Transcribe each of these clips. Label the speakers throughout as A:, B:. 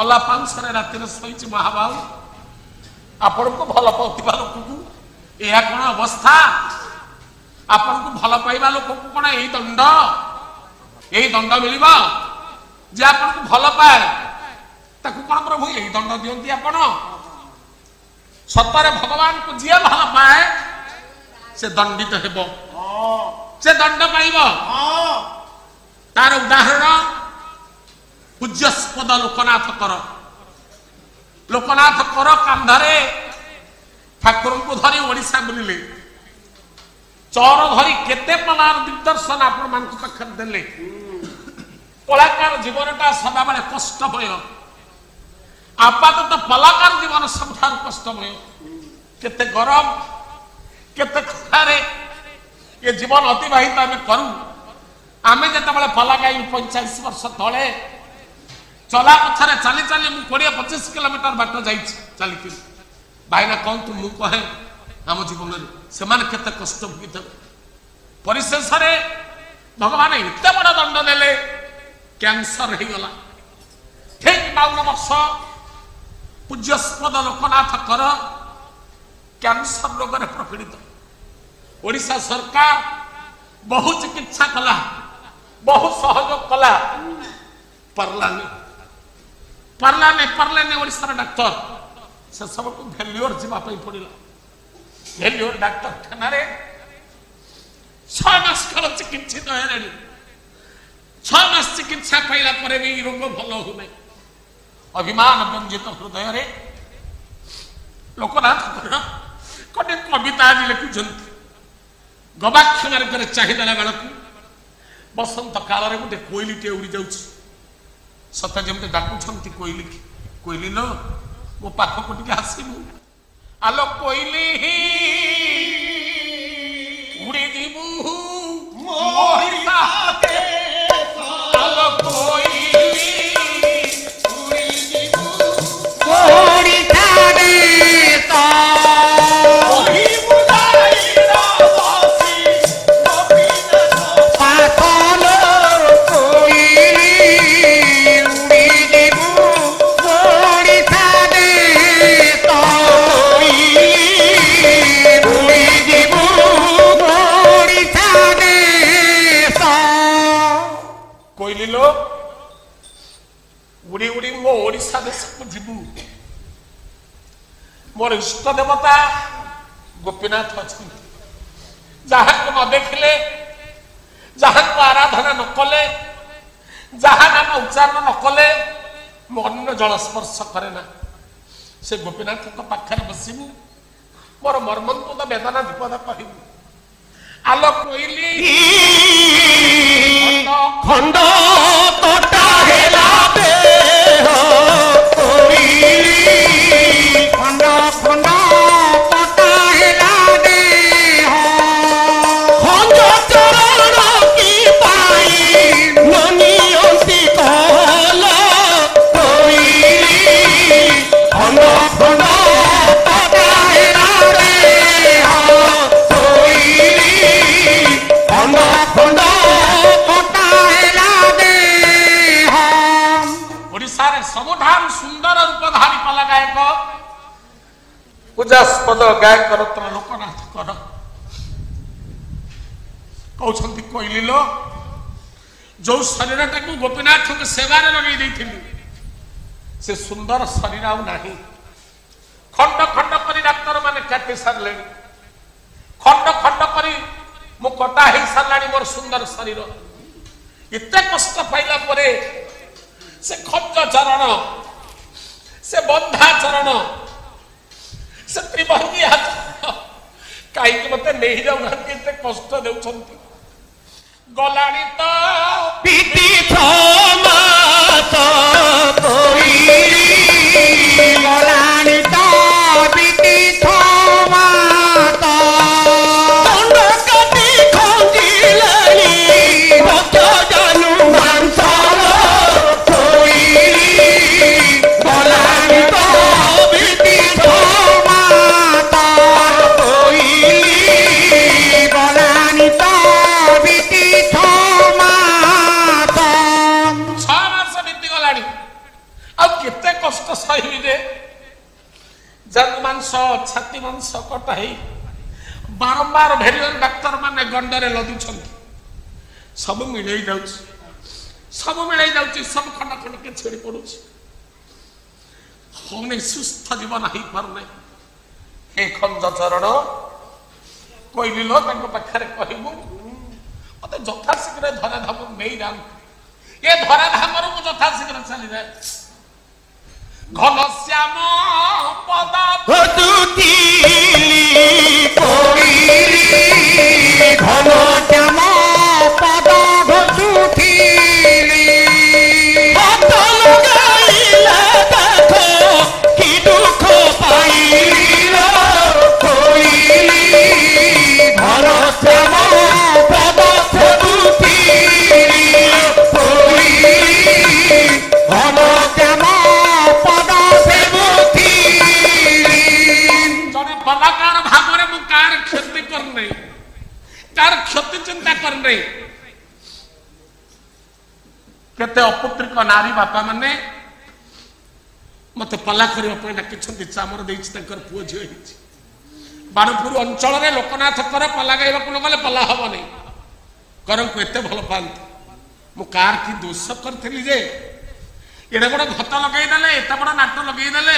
A: पला पांचरे रातिर शोची महाबाहु आपण को भल पाउथिबा लोक को यह कौन अवस्था आपण को भल पाइबा लोक को कौन यही दंड मिल जे आपण को भल पाए ताकू कौन प्रभु यही दंड दियंती आपण सतरे भगवान को जी भल पाए से दंडित हेबो से दंड पाइब तार उदाहरण पूज्यस्पद लोकनाथ कर कांधरे ठाकुर को धरी ओडिशा बुलिले चौर धरी केते प्रकार दिग्दर्शन आपण मान पाखर देले कलाकार जीवनटा सदा बेले कष्टमय आपातत कलाकार जीवन सबठार कष्टमय केते गरम केते खरारे ये जीवन अतिबाहित आम करूँ आमे जेतेबेले पलागाई 45 वर्ष तले चला पछरे चली चली मु 20-25 किलोमीटर बाट जाई चली भाईना कौन तू मु कहे आम जीवन में से माने केते कष्ट भोगित परिशेष भगवान एते बड़ दंड देले कैंसर हो गला ठीक 52 वर्ष पूज्यस्पद लोकनाथ कर कैंसर रोग में प्रपीड़ित ओडिशा सरकार बहु चिकित्सा कला बहु सहयोग कला पार्लाने ओडिशा डाक्तर से सब को भेल्योर जावाई पड़ा भेल्योर डाक्तर खाना 6 मास काल चिकित्सित है 6 मास चिकित्सा पाइला पर भी रोग भल होना अभिमान व्यंजित हृदय लोकनाथ गोटे कविता आज लिखुंट गवाक्ष मार्ग चाहिदेला बेलू बसंत काल गोटे कोईलीटे उड़ी जा सत जमी डाकुंट कोईली कोईली लो मो पाखक टे आसबू आलो कोईली उड़ी जीवू आलो कोईली उड़ी जीवू उड़ी उड़ी मो ओडिशा देश को जीवू मोर इष्ट देवता गोपीनाथ अच्छा जहाँ को न देखिले जहाँ को आराधना न कले जहाँ नाम उच्चारण न कले मन जल स्पर्श करे ना से गोपीनाथ पाखे बसबू मोर मर्मंतुद वेदना विपद कहबू आलो कोईली खंड तोटा हेला सबुठार सुंदर रूपधारी पला गायक पूजास्पद गायक रत्न लोकनाथ कर कहते कोईली लो जो शरीर टाक गोपीनाथ के सेवार लगे से सुंदर शरीर आना खंड खंड कर डाक्तर मैंने काटि सारे खंड खंड कर मु कटा हो सारा मोर सुंदर शरीर एत कष्ट पाइला परे से खंड चरण से बंधा चरण से त्रिभंगी हाथ कहीं मत नहीं जाऊना कष्ट दे गलानी तो पीटी गलानी तो पीटी जानु मांस छाती मांस कटा है बारंबार भेरियर डाक्तर माने गंडरे लदुछन सब मिले जाउछ सब मिले जाउछ सब खंड खंड के छेड़ी पड़ुछ होने सुस्थ जीवन ही पारने हे खंज चरण कहलिलो तांको पाखरे कहबू मते जथा शीघ्र धरा धाम नहीं जान ये धरा धाम रु जथा शीघ्र चली जाए घन श्याम पदा
B: भदुती कोइली घन श्याम पदा भदुती हाथ लगाइला देखो कि दुख पाइला कोइली घन श्याम पदा भदुती कोइली घन श्याम
A: कलाकार भाव में कार क्षति करने कार क्षति चिंता करने केते अपुत्रिक नारी बापा माने मत पला करने डाकिछंती चामर देछि तंकर पुओ झियो हिछि बाणपुर अंचल रे लोकनाथ कर पला गाइबा को गले पला हबो नै करम को एते भल पांत मु कार की दोष करथली जे एडे बड़ घत लगै देले एते बड़ नाट लगै देले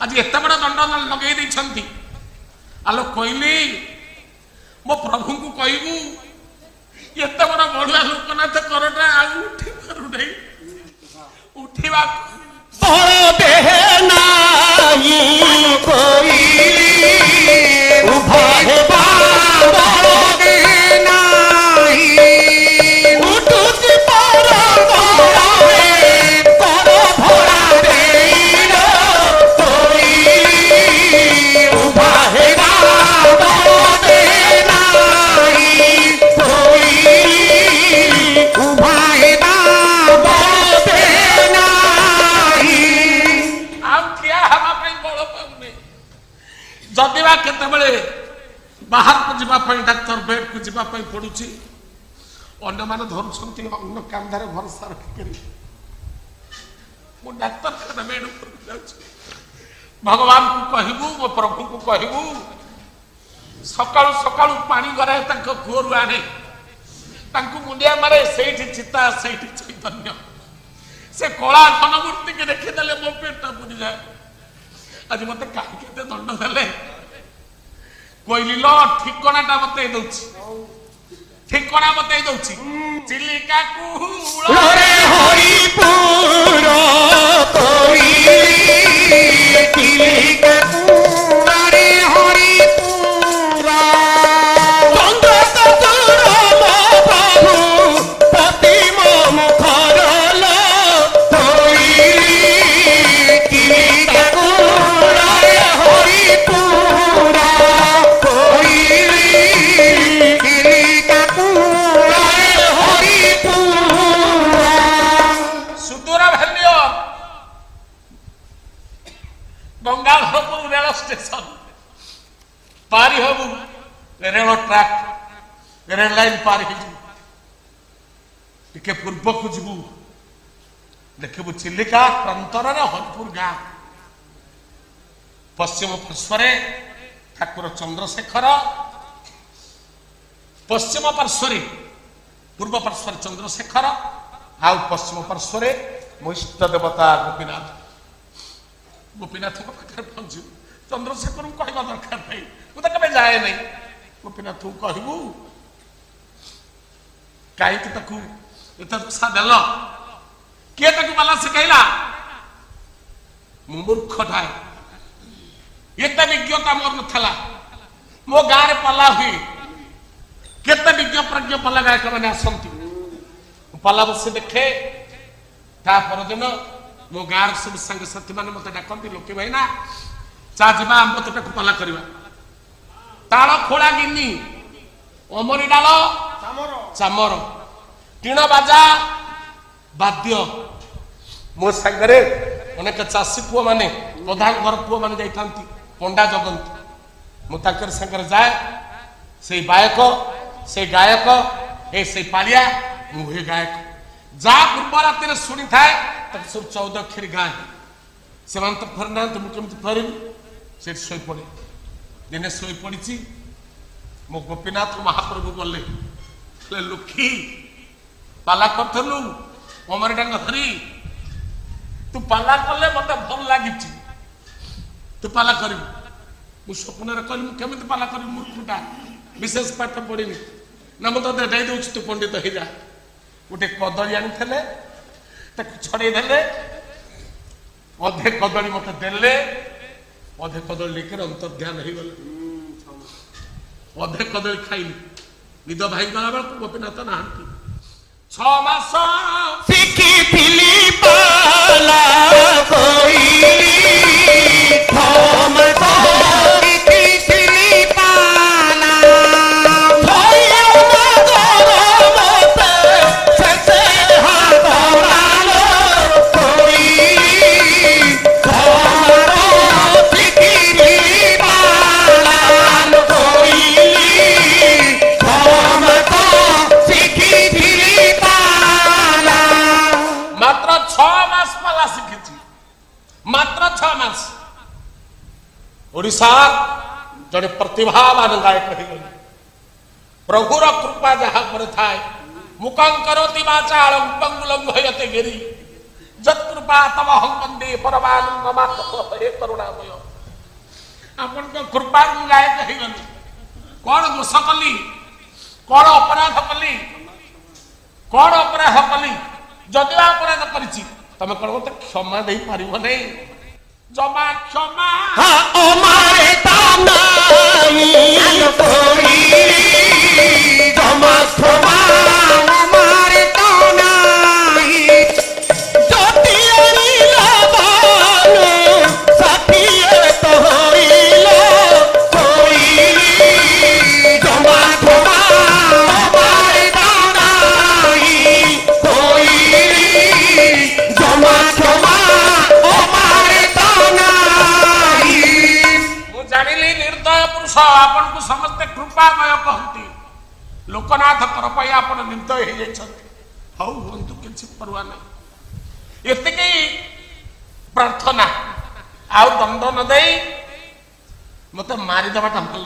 A: आज एत बड़ दंड लगे दी आलो कहली मो प्रभु को कहबू एत बड़ बढ़िया लोकनाथ करटा आज उठी पारु नहीं उठिबा
B: देह नाही कोई उभा हेबा देह नाही उठुत पर कर भरा देइलो कोई उभा हेबा देह नाही कोई उभा हेबा
A: जदिवा केतबेले बाहर को जीवा पई डाक्टर बेड को जीवा पई पडुची अन्य माने धरछंती अन्य कांधारे भरोसा रखि करी मो डाक्टर खाना बेड ऊपर जाउची भगवान को कहबू मो प्रभु को कहबू सकाळु सकाळु पानी गराए तंको घोरु आने तंको मुंडिया मारे सेठी चिता सेठी चैतन्य से कला घनमूर्ति के देखि देले मो पेट बुझी जाए आज मत कहीं केते दंड देले कहलिलो ठिकानाटा बतै दउछि ठिकाना बतै दउछि चिलिका कुहुळ
B: रे हरिपुर कोइली चिलिका कुहुळ रे हरिपुर चंद्र चतुर प्रभु पति मुखरल कोइली चिलिका
A: गंगाधरपुर रेल स्टेशन पारी हबू रेल ट्रैक रेल लाइन पार टिके पूर्व को जीवु देखबू चिलिका प्रांतर हरिपुर गाँ पश्चिम पार्श्वर ठाकुर चंद्रशेखर पश्चिम पार्श्वर पूर्व पार्श्वर चंद्रशेखर आ पश्चिम पार्श्वर मो इष्ट देवता गोपीनाथ गोपीनाथ को पाखे पहुंचू चंद्रशेखर को कहवा दरकार नहीं मुझे कभी जाए नहीं गोपीनाथ को कहबू कहीं एत दोषा देल किए बाला शिखला मूर्खटा एत विज्ञता मोर नाला मो गाँव पला हुए केते विज्ञ प्रज्ञ पला गायक मैंने आसती पला बसी देखे ता परदिन मो गाँव सब सांग साथी मैंने मत डाकती लोके भाईना चा जा आम तोटा को पला करवा ताल खोला गिनी अमरी डाल चामर टीण बाजा बाद्य मो सांगरे अनेक चाषी पुओ माने प्रधान घर पुओ माने जाई पंडा जगंती मु ताकर संगर जाए से बायक से गायक ए से पालिया मुहे गायक जा पूर्व रात शुणी थाए सब 14 अक्षरी गाए से तो फरना तो मुझे फरबी से शोई पड़े दिने शोई पड़ी मो गोपीनाथ महाप्रभु गले लुखी पाला करूँ अमर डांग धरी तू पाला कले मत भल लगी तू पाला कर स्वप्न कहली केमी पाला कर मूर्खटा विशेष पाठ पढ़ी ना मुझे दे दूँ तू पंडित हो जा गोटे कदली आनी छड़े अधे कदली मत देले अधे कदली लेकर अंतर्ध्यान हो गले अधे कदली खाइली निद भाई गला बेल गोपीनाथ नहांती 6 मास
B: शिखिथिली पाला कोइली शिखिथिली पाला
A: मात्र 6 मास ओडिशा जड़े प्रतिभावान गायक हो गए प्रभुर कृपा जहाँ पर थाए मुखं करोति वाचालं पंगुलं भयते गिरि जत्कृपा तमहं वन्दे परमानन्दमाधव हे करुणामय आपन को कृपा गायक हो गए कौन दोष कली कौन अपराध कली कौन अपराध कली जदि अपराध करिछि तमे कौन मत क्षमा दे पारिबो नै जमा क्षमा
B: ओ मारे तानाई कोई जमा क्षमा ओ मारे तानाई जति अनिलबानो सखिए तो होइलो कोई जमा क्षमा ओ मारे तानाई कोई जमा क्षमा
A: आपन को समस्त कृपामय कहती लोकनाथ कृपा आपन निर्दय हो जाइछन्ति हौ हुंतु किछि परवा नै एतिके प्रार्थना आउ दंड न देई मते मारी देबाटा भल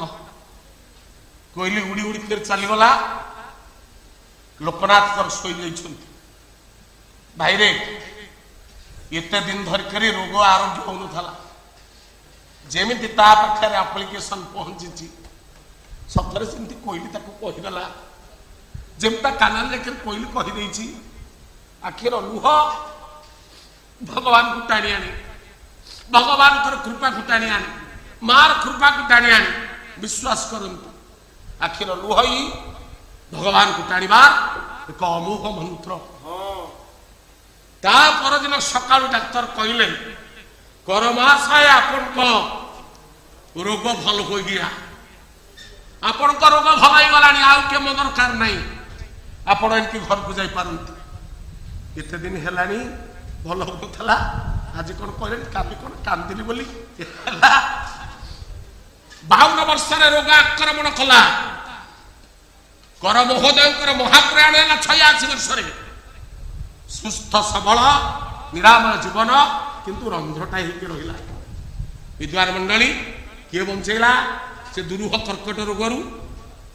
A: कोइली उड़ी उड़ी फिर चली गला लोकनाथ कर सोई जाइछन्ति भाई रे एते दिन धर करी रोग आरोग्य होनु थला जेमिति ता पाखे एप्लिकेशन पहुंची सतरे सेमती कोइली ताको कहिगला जेमता कानाल लेकर कोइली कहि देछि आखिर लुह भगवान को टाणी आनी भगवान कर कृपा को टाणी आनी मार कृपा को टाणी आनी विश्वास करंतु आखिर लुह ही भगवान को टाणीबार एक अमोघ मंत्र ता पर दिन सकाळु डाक्टर कहले करमाशय आपण रोग भल हो गया आपण रोग भल हो गला आउ केमो दरकार नहीं आपण इनकी घर को जाई पारंती एते दिन हेलानी भल होथला आज कोन कहले काबी कोन कांदिली बोली 52 वर्ष रे रोग आक्रमण कला कर महोदय महाप्रयाण है 86 वर्ष रे सुस्थ सबल निरामय जीवन किंतु रंध्रटा होकर रहा विद्वान मंडली किए बंचेला से दुरूह कर्कट रोगरू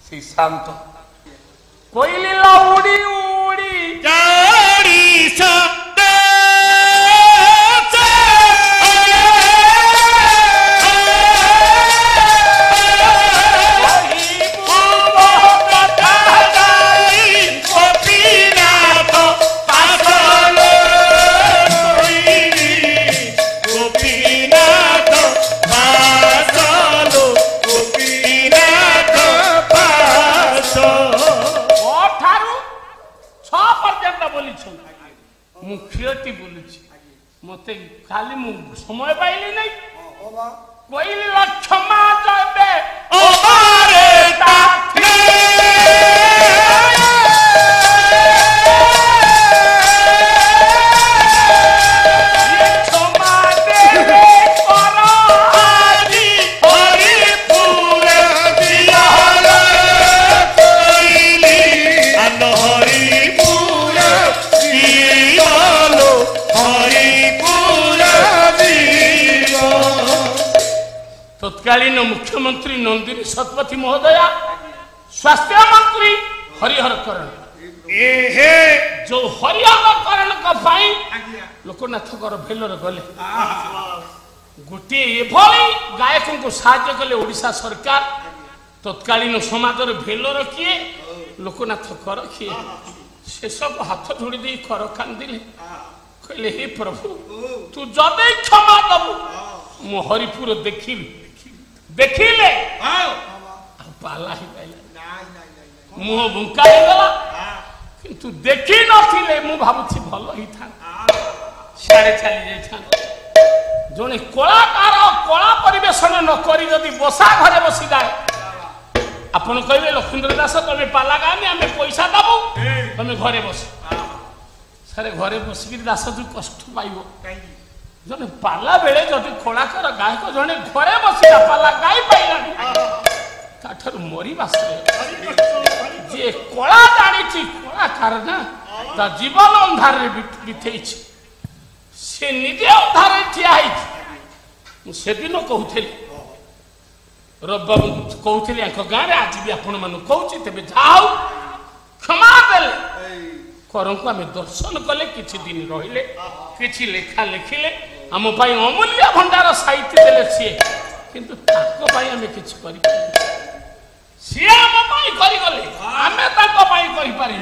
A: से शांत कोइली उड़ी उड़ी
B: गाड़ी शब्द
A: मुखियटी बोली मत खाली समय पाइली नहीं कोइली क्षमा जबे ओ मारे ताथी क्षमा देवे करो आजी हरि पूरे दिया कोइली अनहरि पूरे तत्कालीन मुख्यमंत्री नंदिनी शतपथी महोदया, स्वास्थ्य मंत्री हरिहर करण, जो हरिहर करण लोकनाथ भेलर गले गोटे एभली गायक को साहाय्य कले ओडिशा सरकार। तत्कालीन समाज भेलर किए लोकनाथ कर किए से सब हाथ जोड़ी दे कर कांदिले कहले हे प्रभु तू जदे क्षमा दबु मु हरिपुर देखिले पाला ही पाइला मुह बुंका गला किंतु देखी नथिले मु भाबुछि भलो ही था सारे चली जाई था। जने कलाकार कला परिवेशन न करी जदि बसा घरे बसी जाए आपण कहबे लक्ष्मींद्र दास तमे पाला गानी आमे पैसा दबु तमे घरे बस सारे घरे बसिक दास जो कष्ट पाइबो जने पाला बेले जदि कलाकार गायक जने घरे बसिला पाला गाई पाइला ताठर मरी बासरे जे कला जानी कलाकार ना ता जीवन अंधार रे बिथेछि से निजे अंधार रे ठिया है। से दिन कहूथली रबाबू कहूथली आंख गाँ रे आज भी आपण मानु कहूछि तेबे जाऊ क्षमा देले करन को आमे दर्शन कले किछि दिन रहिले किछि लेखा लिखिले आम पाई अमूल्य भंडार साहित्य देले सिए किंतु ताको पाई आमे किछि करि सी आम पाई करि गले आमे ताको पाई करि पारि